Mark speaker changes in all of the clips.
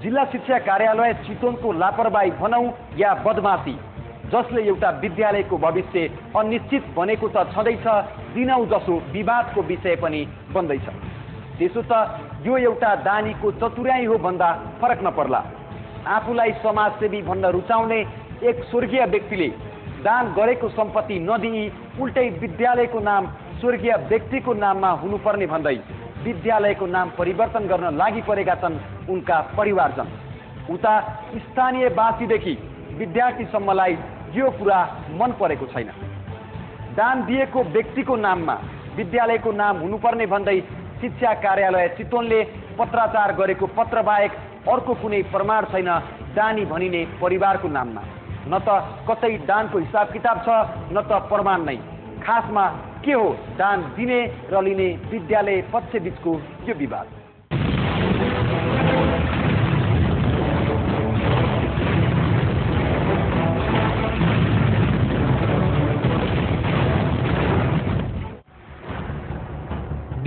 Speaker 1: जिल्ला शिक्षा कार्यालय चितवनको लापरवाही भनौं या बदमाशी जसले एउटा विद्यालयको भविष्य अनिश्चित बनेको त छँदैछ, दिनौ जसो विवादको विषय पनि बन्दैछ। त्यसो त यो एउटा दानीको चतुर्याई हो भन्दा फरक नपर्ला। आफूलाई समाजसेवी भन्न रुचाउने एक स्वर्गीय व्यक्तिले दान गरेको सम्पत्ति नदिई उल्टै विद्यालयको नाम स्वर्गीय व्यक्तिको नाममा हुनुपर्ने भन्दै विद्यालयको नाम परिवर्तन गर्न लागि परेका छन् उनका परिवारजन। उता स्थानीयवासीदेखि विद्यार्थीसम्मलाई यो कुरा मन परेको छैन। दान दिएको व्यक्तिको नाममा विद्यालयको नाम हुनुपर्ने भन्दै शिक्षा कार्यालय चितवनले पत्राचार गरेको पत्र बाहेक अर्को कुनै प्रमाण छैन दानी भनिने परिवारको नाममा। न त कतै दानको हिसाब किताब छ न त प्रमाण नै। खासमा के हो दान दिने र लिने विद्यालय पक्षबीचको यो विवाद?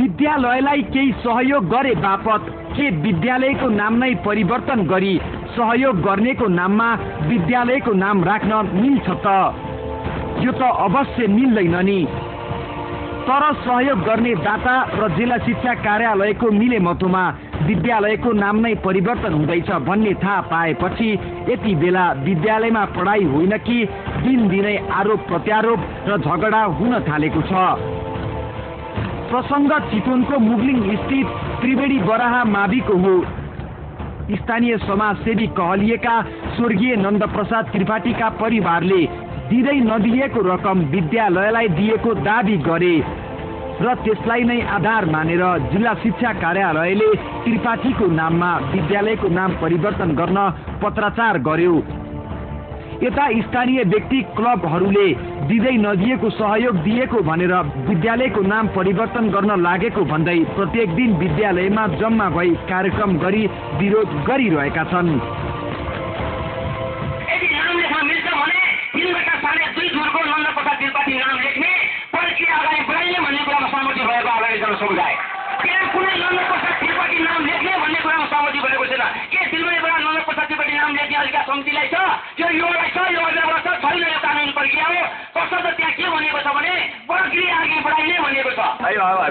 Speaker 1: विद्यालयलाई केही सहयोग गरे बापत के विद्यालयको नाम नै परिवर्तन गरी सहयोग गर्नेको नाममा विद्यालयको नाम राख्न मिल्छ त? यो त अवश्य मिल्दैन नि। तर सहयोग गर्ने दाता र जिल्ला शिक्षा कार्यालयको मिलेमतोमा विद्यालयको नाम नै परिवर्तन हुँदैछ भन्ने थाहा पाएपछि यति बेला विद्यालयमा पढाइ होइन कि दिनदिनै आरोप प्रत्यारोप र झगडा हुन थालेको छ। प्रसङ्ग चितवनको मुगलिङ स्थित त्रिवेणी बराहा माविको हो। स्थानीय समाजसेवी कहलिएका स्वर्गीय नन्दप्रसाद त्रिपाठीका परिवारले दिँदै नदिएको रकम विद्यालयलाई दिएको दाबी गरे र त्यसलाई नै आधार मानेर जिल्ला शिक्षा कार्यालयले त्रिपाठीको नाममा विद्यालयको नाम परिवर्तन गर्न पत्राचार गर्यो। यता स्थानीय व्यक्ति क्लबहरूले दिँदै नदिएको सहयोग दिएको भनेर विद्यालयको नाम परिवर्तन गर्न लागेको भन्दै प्रत्येक दिन विद्यालयमा जम्मा भई कार्यक्रम गरी विरोध गरिरहेका छन्।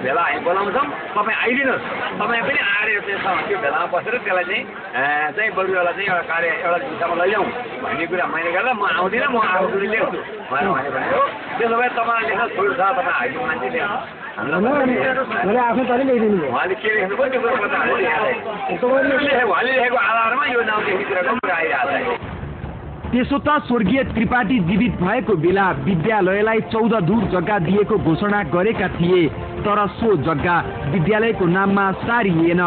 Speaker 2: भेला हामी बोलाउँछौँ, तपाईँ आइदिनुहोस्, तपाईँ पनि आएर त्यो भेलामा बसेर त्यसलाई चाहिँ बरुवालाई चाहिँ एउटा कार्य एउटा दिशामा लैजाउँ भन्ने कुरा मैले गर्दा म आउँदिनँ, म आफूले ल्याउँछु भनेर भनेको। त्यसो भए तपाईँलाई लेख्न छोड छ, तपाईँ हाइको मान्छे उहाँले के लेख्नु भयो त्यो कुरा उहाँले लेखेको आधारमा यो नाउँ लेखिदिरहेको कुरा आइरहेको छ।
Speaker 1: त्यसो त स्वर्गीय त्रिपाठी जीवित भएको बेला विद्यालयलाई 14 दूर जग्गा दिएको घोषणा गरेका थिए, तर सो जग्गा विद्यालयको नाममा सारिएन।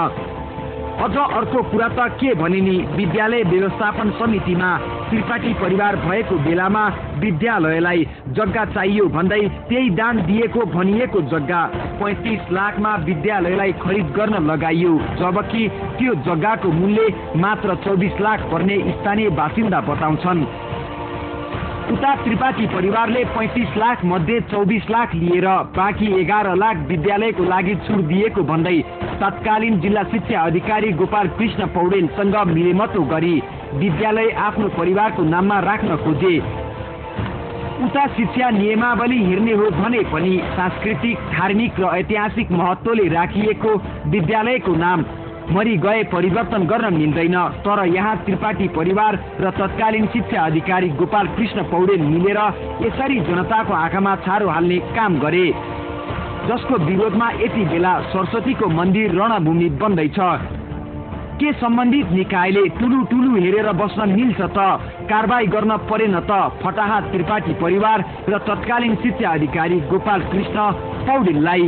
Speaker 1: अझ अर्को कुरा त के भने नि विद्यालय व्यवस्थापन समितिमा त्रिपाठी परिवार भएको बेलामा विद्यालयलाई जग्गा चाहियो भन्दै त्यही दान दिएको भनिएको जग्गा 35 लाखमा विद्यालयलाई खरिद गर्न लगाइयो, जबकि त्यो जग्गाको मूल्य मात्र 24 लाख पर्ने स्थानीय बासिन्दा बताउँछन्। उता त्रिपाठी परिवारले 35 लाख मध्ये 24 लाख लिएर बाँकी 11 लाख विद्यालयको लागि छुट दिएको भन्दै तत्कालीन जिल्ला शिक्षा अधिकारी गोपाल कृष्ण पौडेलसँग मिलेमतो गरी विद्यालय आफ्नो परिवारको नाममा राख्न खोजे। उता शिक्षा नियमावली हेर्ने हो भने पनि सांस्कृतिक, धार्मिक र ऐतिहासिक महत्त्वले राखिएको विद्यालयको नाम मरि गए परिवर्तन गर्न मिल्दैन। तर यहाँ त्रिपाठी परिवार र तत्कालीन शिक्षा अधिकारी गोपाल कृष्ण पौडेल मिलेर यसरी जनताको आँखामा छारो हाल्ने काम गरे, जसको विरोधमा यति बेला सरस्वतीको मन्दिर रणभूमि बन्दैछ। के सम्बन्धित निकायले टुलु हेरेर बस्न मिल्छ त? कारबाही गर्न परेन त? फटाहा त्रिपाठी परिवार र तत्कालीन शिक्षा अधिकारी गोपाल कृष्ण पौडेललाई।